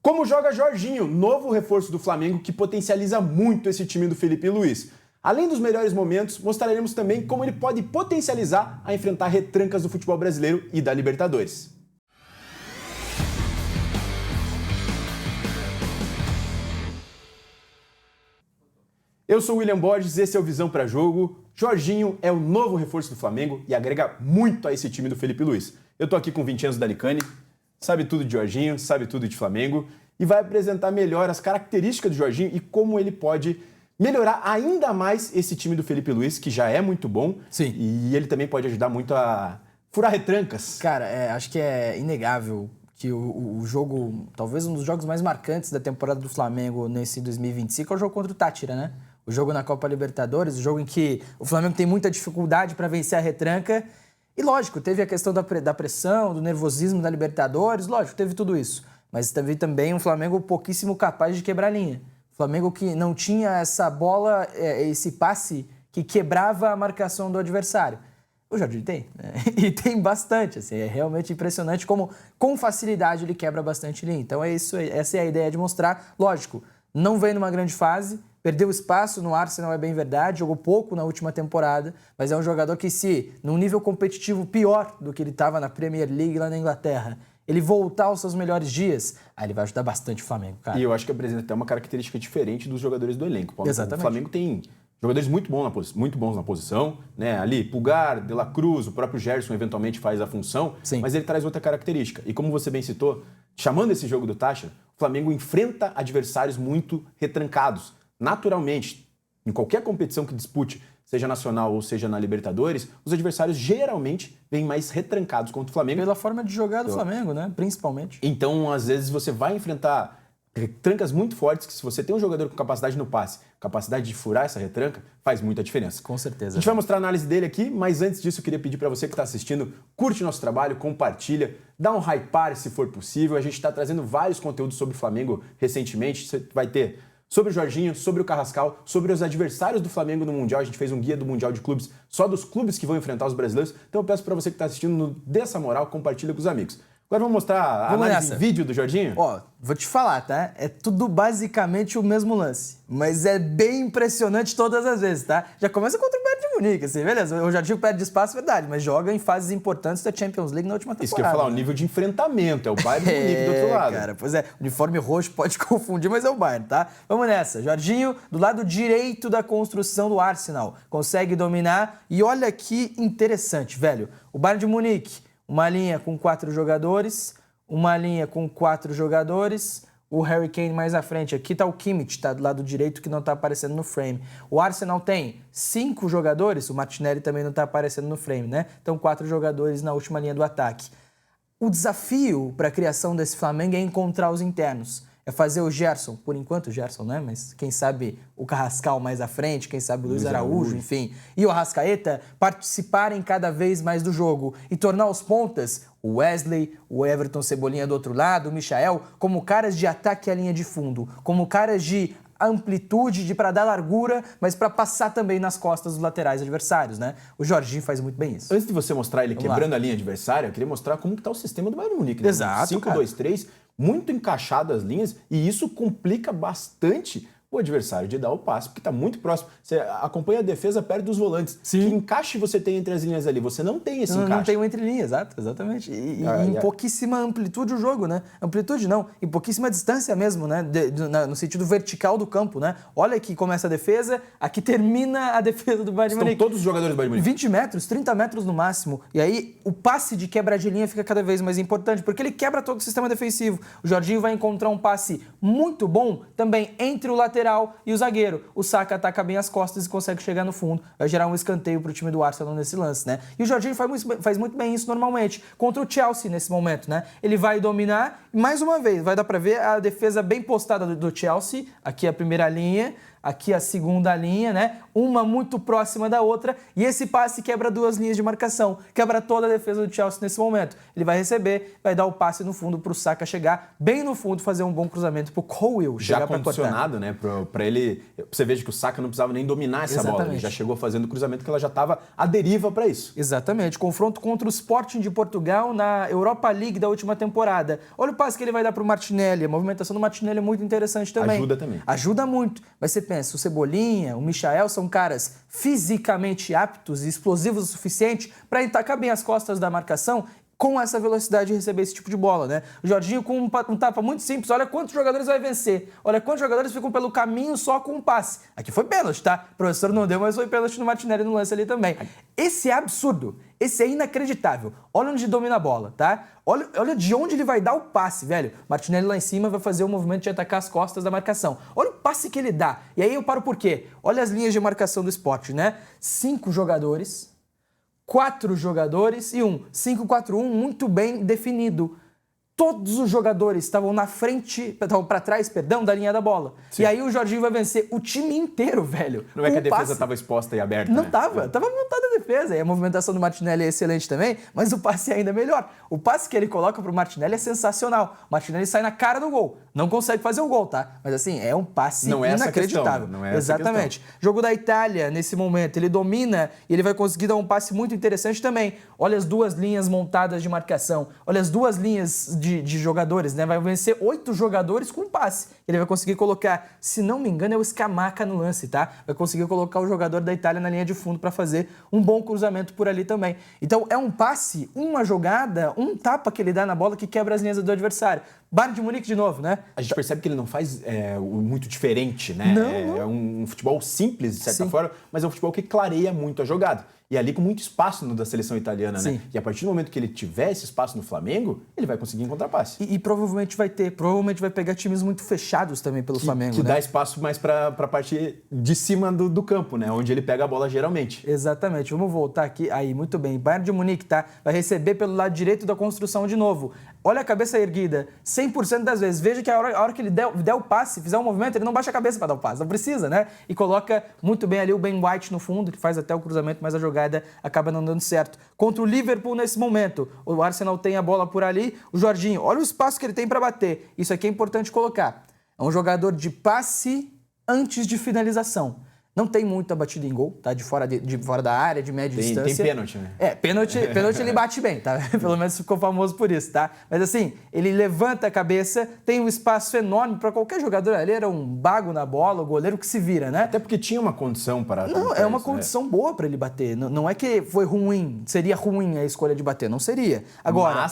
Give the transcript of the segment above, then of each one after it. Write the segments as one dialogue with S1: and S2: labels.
S1: Como joga Jorginho, novo reforço do Flamengo que potencializa muito esse time do Felipe Luiz. Além dos melhores momentos, mostraremos também como ele pode potencializar a enfrentar retrancas do futebol brasileiro e da Libertadores. Eu sou o William Borges, esse é o Visão para Jogo. Jorginho é o novo reforço do Flamengo e agrega muito a esse time do Felipe Luiz. Eu tô aqui com o Vincenzo Dalicani, sabe tudo de Jorginho, sabe tudo de Flamengo e vai apresentar melhor as características do Jorginho e como ele pode melhorar ainda mais esse time do Felipe Luiz, que já é muito bom.
S2: Sim.
S1: E ele também pode ajudar muito a furar retrancas.
S2: Cara, acho que é inegável que o jogo, talvez um dos jogos mais marcantes da temporada do Flamengo nesse 2025 é o jogo contra o Táchira, né? O jogo na Copa Libertadores, o jogo em que o Flamengo tem muita dificuldade para vencer a retranca. E lógico, teve a questão da pressão, do nervosismo da Libertadores, lógico, teve tudo isso. Mas teve também um Flamengo pouquíssimo capaz de quebrar a linha. Flamengo que não tinha essa bola, esse passe que quebrava a marcação do adversário. O Jorginho tem, né? E tem bastante, assim, é realmente impressionante como com facilidade ele quebra bastante linha. Então essa é a ideia de mostrar, lógico, não vem numa grande fase, perdeu espaço no Arsenal, é bem verdade, jogou pouco na última temporada, mas é um jogador que se, num nível competitivo pior do que ele estava na Premier League lá na Inglaterra, ele voltar aos seus melhores dias, aí ele vai ajudar bastante o Flamengo, cara.
S1: E eu acho que apresenta até uma característica diferente dos jogadores do elenco.
S2: Exatamente.
S1: O Flamengo tem jogadores muito bons na posição, né? Ali, Pulgar, De La Cruz, o próprio Gerson eventualmente faz a função,
S2: Sim.
S1: Mas ele traz outra característica. E como você bem citou, chamando esse jogo do Táchira, o Flamengo enfrenta adversários muito retrancados. Naturalmente, em qualquer competição que dispute, seja nacional ou seja na Libertadores, os adversários geralmente vêm mais retrancados contra o Flamengo.
S2: Pela forma de jogar do Flamengo, né? Principalmente.
S1: Então, às vezes, você vai enfrentar retrancas muito fortes que se você tem um jogador com capacidade no passe, capacidade de furar essa retranca, faz muita diferença.
S2: Com certeza.
S1: A gente vai mostrar a análise dele aqui, mas antes disso eu queria pedir para você que está assistindo, curte nosso trabalho, compartilha, dá um hypar se for possível. A gente está trazendo vários conteúdos sobre o Flamengo recentemente. Você vai ter sobre o Jorginho, sobre o Carrascal, sobre os adversários do Flamengo no Mundial. A gente fez um guia do Mundial de Clubes, só dos clubes que vão enfrentar os brasileiros. Então eu peço para você que está assistindo, dê essa moral, compartilha com os amigos. Agora vamos mostrar a análise em vídeo do Jorginho?
S2: Ó, vou te falar, tá? É tudo basicamente o mesmo lance. Mas é bem impressionante todas as vezes, tá? Já começa contra o Bayern de Munique, assim, beleza? O Jorginho perde espaço, verdade, mas joga em fases importantes da Champions League na última temporada.
S1: Isso que eu ia falar, o nível de enfrentamento, é o Bayern de Munique do outro lado.
S2: Cara, pois é, uniforme roxo pode confundir, mas é o Bayern, tá? Vamos nessa. Jorginho, do lado direito da construção do Arsenal, consegue dominar e olha que interessante, velho. O Bayern de Munique, uma linha com 4 jogadores, uma linha com 4 jogadores, o Harry Kane mais à frente. Aqui tá o Kimmich, tá do lado direito, que não tá aparecendo no frame. O Arsenal tem 5 jogadores, o Martinelli também não tá aparecendo no frame, né? Então 4 jogadores na última linha do ataque. O desafio para a criação desse Flamengo é encontrar os internos. É fazer o Gerson, por enquanto o Gerson, né? Mas quem sabe o Carrascal mais à frente, quem sabe o Luiz Araújo, enfim. E o Arrascaeta participarem cada vez mais do jogo e tornar os pontas, o Wesley, o Everton Cebolinha do outro lado, o Michael, como caras de ataque à linha de fundo, como caras de amplitude para dar largura, mas para passar também nas costas dos laterais adversários, né? O Jorginho faz muito bem isso.
S1: Antes de você mostrar ele quebrando a linha adversária, eu queria mostrar como que tá o sistema do Bayern de Munique. Né?
S2: Exato,
S1: 5-2-3, muito encaixado as linhas, e isso complica bastante o adversário de dar o passe, porque está muito próximo. Você acompanha a defesa perto dos volantes.
S2: Sim.
S1: Que encaixe você tem entre as linhas ali? Você não tem esse encaixe.
S2: Não tem o entre-linha, exatamente. E em pouquíssima amplitude o jogo, né? Amplitude não, em pouquíssima distância mesmo, né? No sentido vertical do campo, né? Olha aqui começa a defesa, aqui termina a defesa do Bayern de Munique.
S1: Estão todos os jogadores do Bayern de Munique.
S2: 20 metros, 30 metros no máximo. E aí o passe de quebra de linha fica cada vez mais importante, porque ele quebra todo o sistema defensivo. O Jorginho vai encontrar um passe muito bom também entre o lateral e o zagueiro. O Saka ataca bem as costas e consegue chegar no fundo. Vai gerar um escanteio para o time do Arsenal nesse lance, né? E o Jorginho faz muito bem isso normalmente. Contra o Chelsea nesse momento, né? Ele vai dominar e mais uma vez, vai dar para ver a defesa bem postada do Chelsea. Aqui a primeira linha. aqui a segunda linha, né? Uma muito próxima da outra, e esse passe quebra duas linhas de marcação, quebra toda a defesa do Chelsea nesse momento. Ele vai receber, vai dar o passe no fundo para o Saka chegar bem no fundo, fazer um bom cruzamento para o Colwill chegar para cortar.
S1: Já condicionado, né? Para ele, você veja que o Saka não precisava nem dominar essa bola, ele já chegou fazendo o cruzamento que ela já estava à deriva para isso.
S2: Exatamente, confronto contra o Sporting de Portugal na Europa League da última temporada. Olha o passe que ele vai dar para o Martinelli, a movimentação do Martinelli é muito interessante também.
S1: Ajuda também.
S2: Ajuda muito, mas você pensa, o Cebolinha, o Michael são caras fisicamente aptos e explosivos o suficiente para atacar bem as costas da marcação com essa velocidade de receber esse tipo de bola, né? O Jorginho com um tapa muito simples, olha quantos jogadores vai vencer, olha quantos jogadores ficam pelo caminho só com um passe. Aqui foi pênalti, tá? O professor não deu, mas foi pênalti no Martinelli no lance ali também. Esse é absurdo, esse é inacreditável. Olha onde domina a bola, tá? Olha de onde ele vai dar o passe, velho. Martinelli lá em cima vai fazer o movimento de atacar as costas da marcação. Olha o passe que ele dá. E aí eu paro por quê? Olha as linhas de marcação do Sport, né? 5 jogadores, 4 jogadores e 5-4-1 muito bem definido. Todos os jogadores estavam para trás, da linha da bola. Sim. E aí o Jorginho vai vencer o time inteiro, velho.
S1: Não é que a defesa estava exposta e aberta,
S2: Não
S1: né?
S2: tava montada a defesa. E a movimentação do Martinelli é excelente também, mas o passe é ainda melhor. O passe que ele coloca pro Martinelli é sensacional. O Martinelli sai na cara do gol. Não consegue fazer o gol, tá? Mas assim, é um passe inacreditável.
S1: Não é essa
S2: Exatamente. Jogo da Itália, nesse momento, ele domina e ele vai conseguir dar um passe muito interessante também. Olha as duas linhas montadas de marcação. Olha as duas linhas de jogadores, né? Vai vencer 8 jogadores com passe. Ele vai conseguir colocar, se não me engano, é o Scamacca no lance, tá? Vai conseguir colocar o jogador da Itália na linha de fundo para fazer um bom cruzamento por ali também. Então é um passe, uma jogada, um tapa que ele dá na bola que quebra as linhas do adversário. Bayern de Munique de novo, né?
S1: A gente percebe que ele não faz muito diferente, né?
S2: Não.
S1: É um futebol simples, de certa forma, mas é um futebol que clareia muito a jogada. E ali com muito espaço no da seleção italiana, né? E a partir do momento que ele tiver esse espaço no Flamengo, ele vai conseguir encontrar passe.
S2: E provavelmente vai pegar times muito fechados também pelo Flamengo,
S1: que
S2: né?
S1: dá espaço mais para a parte de cima do campo, né? Onde ele pega a bola geralmente.
S2: Exatamente. Vamos voltar aqui. Aí, muito bem. Bayern de Munique, tá? Vai receber pelo lado direito da construção de novo. Olha a cabeça erguida. 100% das vezes. Veja que a hora que ele der o passe, fizer um movimento, ele não baixa a cabeça para dar o passe. Não precisa, né? E coloca muito bem ali o Ben White no fundo, que faz até o cruzamento, mas a jogada acaba não dando certo. Contra o Liverpool nesse momento, o Arsenal tem a bola por ali, o Jorginho, olha o espaço que ele tem para bater. Isso aqui é importante colocar. É um jogador de passe antes de finalização. Não tem muita batida em gol, tá? De fora da área, de média distância.
S1: Tem pênalti, né?
S2: Pênalti ele bate bem, tá? Pelo menos ficou famoso por isso, tá? Mas assim, ele levanta a cabeça, tem um espaço enorme para qualquer jogador ali, era um bago na bola, o goleiro que se vira, né?
S1: Até porque tinha uma condição para...
S2: Não, é uma condição boa para ele bater. Não é que foi ruim, seria ruim a escolha de bater, não seria. Agora...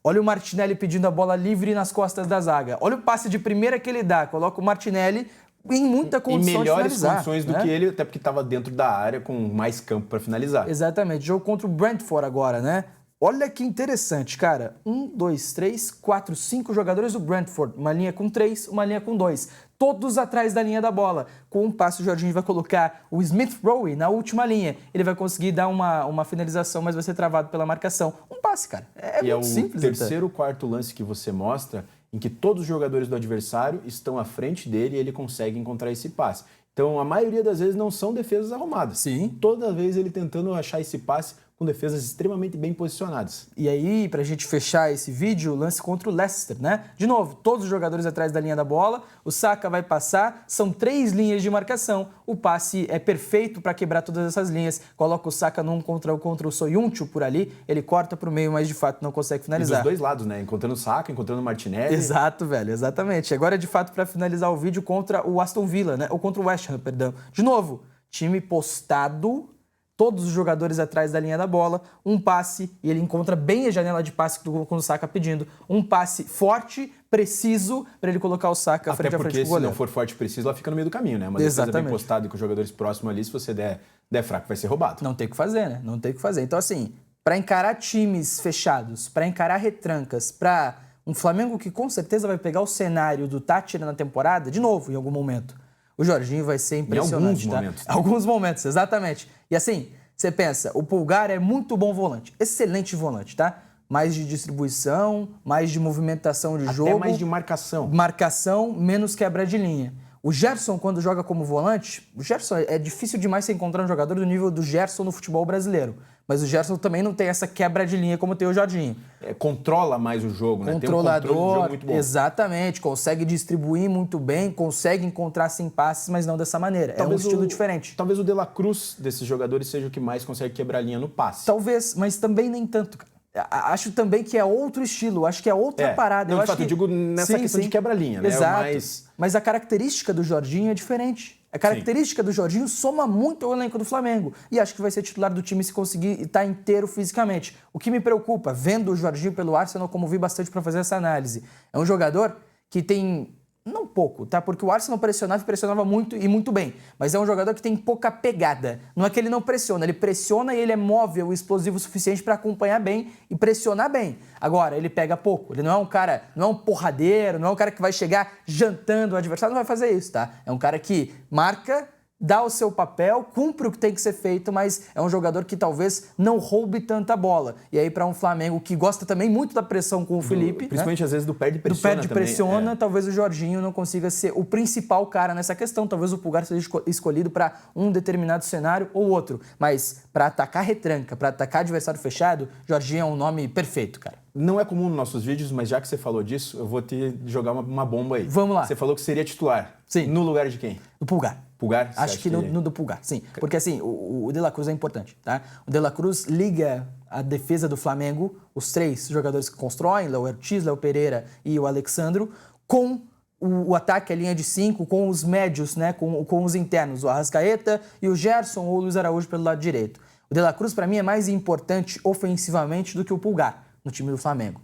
S2: Olha o Martinelli pedindo a bola livre nas costas da zaga. Olha o passe de primeira que ele dá. Coloca o Martinelli em muita condição de finalizar.
S1: Em melhores condições do que ele, até porque estava dentro da área com mais campo para finalizar.
S2: Exatamente. Jogo contra o Brentford agora, né? Olha que interessante, cara. 1, 2, 3, 4, 5 jogadores do Brentford. Uma linha com 3, uma linha com 2. Todos atrás da linha da bola. Com um passe, o Jorginho vai colocar o Smith Rowe na última linha. Ele vai conseguir dar uma finalização, mas vai ser travado pela marcação. Um passe, cara. É muito simples.
S1: E é o terceiro ou quarto lance que você mostra em que todos os jogadores do adversário estão à frente dele e ele consegue encontrar esse passe. Então, a maioria das vezes não são defesas arrumadas.
S2: Sim.
S1: Toda vez ele tentando achar esse passe com defesas extremamente bem posicionadas.
S2: E aí, pra gente fechar esse vídeo, o lance contra o Leicester, né? De novo, todos os jogadores atrás da linha da bola, o Saka vai passar, são 3 linhas de marcação, o passe é perfeito para quebrar todas essas linhas, coloca o Saka num contra o Soyuncu por ali, ele corta pro meio, mas de fato não consegue finalizar.
S1: E dos dois lados, né? Encontrando o Saka, encontrando o Martinelli.
S2: Exato, velho, exatamente. Agora, de fato, para finalizar o vídeo contra o Aston Villa, né? Ou contra o West Ham, perdão. De novo, time postado, todos os jogadores atrás da linha da bola, um passe, e ele encontra bem a janela de passe quando o Saka pedindo, um passe forte, preciso, para ele colocar o Saka frente a frente com o goleiro.
S1: Até porque se não for forte e preciso, ela fica no meio do caminho, né? Uma defesa bem postada e com os jogadores próximos ali, se você der fraco, vai ser roubado.
S2: Não tem o que fazer, né? Não tem o que fazer. Então, assim, para encarar times fechados, para encarar retrancas, para um Flamengo que com certeza vai pegar o cenário do Tátira na temporada, de novo, em algum momento, o Jorginho vai ser impressionante.
S1: Em alguns momentos.
S2: Tá? Alguns momentos, exatamente. E assim, você pensa, o Pulgar é muito bom volante, excelente volante, tá? Mais de distribuição, mais de movimentação de jogo.
S1: Até mais de marcação.
S2: Marcação, menos quebra de linha. O Gerson, quando joga como volante, o Gerson é difícil demais você encontrar um jogador do nível do Gerson no futebol brasileiro. Mas o Gerson também não tem essa quebra de linha como tem o Jorginho.
S1: Controla mais o jogo, né?
S2: Controlador,
S1: tem um controle do jogo muito bom.
S2: Exatamente. Consegue distribuir muito bem, consegue encontrar sem passes, mas não dessa maneira. Talvez é um estilo diferente.
S1: Talvez o De La Cruz desses jogadores seja o que mais consegue quebrar a linha no passe.
S2: Talvez, mas também nem tanto, cara. Acho também que é outro estilo, acho que é outra parada.
S1: Não, de fato, eu digo nessa questão de quebra-linha, né?
S2: Exato. Mas a característica do Jorginho é diferente. A característica do Jorginho soma muito ao elenco do Flamengo. E acho que vai ser titular do time se conseguir estar inteiro fisicamente. O que me preocupa, vendo o Jorginho pelo Arsenal, como vi bastante para fazer essa análise, é um jogador que tem... Não pouco, tá? Porque o Arsenal pressionava muito e muito bem. Mas é um jogador que tem pouca pegada. Não é que ele não pressiona, ele pressiona e ele é móvel e explosivo o suficiente para acompanhar bem e pressionar bem. Agora, ele pega pouco. Ele não é um cara, não é um porradeiro, não é um cara que vai chegar jantando o adversário, não vai fazer isso, tá? É um cara que marca, dá o seu papel, cumpre o que tem que ser feito, mas é um jogador que talvez não roube tanta bola. E aí, para um Flamengo que gosta também muito da pressão com o Felipe...
S1: Principalmente, às vezes, do perde pressiona
S2: também. Do perde pressiona, talvez o Jorginho não consiga ser o principal cara nessa questão. Talvez o Pulgar seja escolhido para um determinado cenário ou outro. Mas para atacar retranca, para atacar adversário fechado, Jorginho é um nome perfeito, cara.
S1: Não é comum nos nossos vídeos, mas já que você falou disso, eu vou te jogar uma bomba aí.
S2: Vamos lá.
S1: Você falou que seria titular.
S2: Sim.
S1: No lugar de quem?
S2: Do Pulgar.
S1: Pulgar?
S2: Acho que no do Pulgar, sim. Porque assim, o De La Cruz é importante, tá? O De La Cruz liga a defesa do Flamengo, os três jogadores que constroem, Léo Ortiz, Léo Pereira e o Alexandro, com o ataque, a linha de 5, com os médios, né? Com os internos, o Arrascaeta e o Gerson ou o Luiz Araújo pelo lado direito. O De La Cruz, para mim, é mais importante ofensivamente do que o Pulgar no time do Flamengo.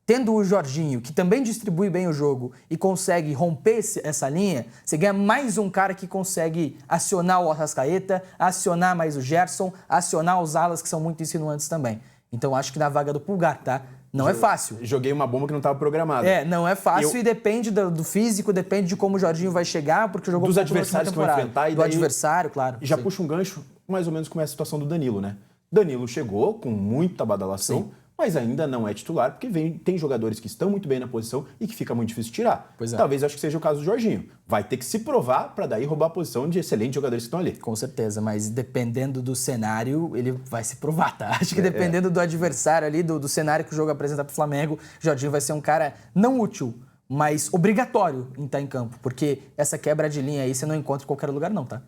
S2: Tendo o Jorginho, que também distribui bem o jogo e consegue romper essa linha, você ganha mais um cara que consegue acionar o Arrascaeta, acionar mais o Gerson, acionar os alas que são muito insinuantes também. Então acho que na vaga do Pulgar, tá? Não é fácil.
S1: Joguei uma bomba que não estava programada.
S2: Não é fácil e depende do físico, depende de como o Jorginho vai chegar, porque jogou
S1: dos adversários que vai enfrentar.
S2: E do adversário, claro.
S1: Já puxa um gancho, mais ou menos como é a situação do Danilo, né? Danilo chegou com muita badalação, mas ainda não é titular, porque tem jogadores que estão muito bem na posição e que fica muito difícil tirar.
S2: Pois é.
S1: Talvez acho que seja o caso do Jorginho. Vai ter que se provar para daí roubar a posição de excelentes jogadores que estão ali.
S2: Com certeza, mas dependendo do cenário, ele vai se provar, tá? Acho que dependendo do adversário ali, do cenário que o jogo apresenta pro Flamengo, o Jorginho vai ser um cara não útil, mas obrigatório em estar em campo, porque essa quebra de linha aí você não encontra em qualquer lugar não, tá?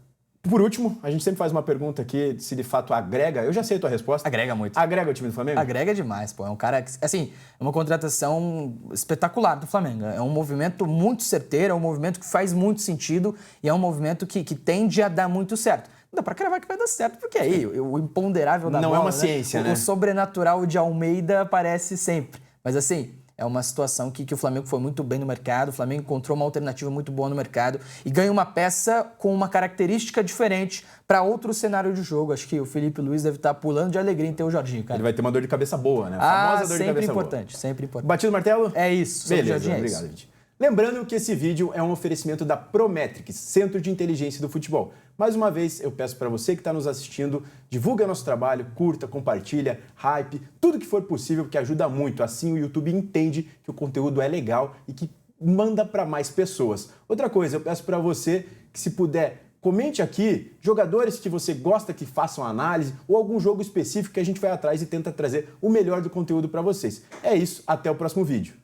S1: Por último, a gente sempre faz uma pergunta aqui se de fato agrega. Eu já sei a tua resposta.
S2: Agrega muito.
S1: Agrega o time do Flamengo?
S2: Agrega demais, pô. É um cara que, assim, é uma contratação espetacular do Flamengo. É um movimento muito certeiro, é um movimento que faz muito sentido e é um movimento que tende a dar muito certo. Não dá pra cravar que vai dar certo, porque aí o imponderável da bola...
S1: Não é uma ciência, né?
S2: O sobrenatural de Almeida aparece sempre. Mas assim... É uma situação que o Flamengo foi muito bem no mercado, o Flamengo encontrou uma alternativa muito boa no mercado e ganha uma peça com uma característica diferente para outro cenário de jogo. Acho que o Felipe Luiz deve estar pulando de alegria em ter o Jorginho, cara.
S1: Ele vai ter uma dor de cabeça boa, né? A famosa dor de cabeça
S2: importante,
S1: boa.
S2: Sempre importante.
S1: Batido o martelo?
S2: É isso.
S1: Beleza, obrigado, gente. Lembrando que esse vídeo é um oferecimento da Prometrics, Centro de Inteligência do Futebol. Mais uma vez, eu peço para você que está nos assistindo, divulga nosso trabalho, curta, compartilha, hype, tudo que for possível, porque ajuda muito. Assim o YouTube entende que o conteúdo é legal e que manda para mais pessoas. Outra coisa, eu peço para você que, se puder, comente aqui jogadores que você gosta que façam análise ou algum jogo específico que a gente vai atrás e tenta trazer o melhor do conteúdo para vocês. É isso, até o próximo vídeo.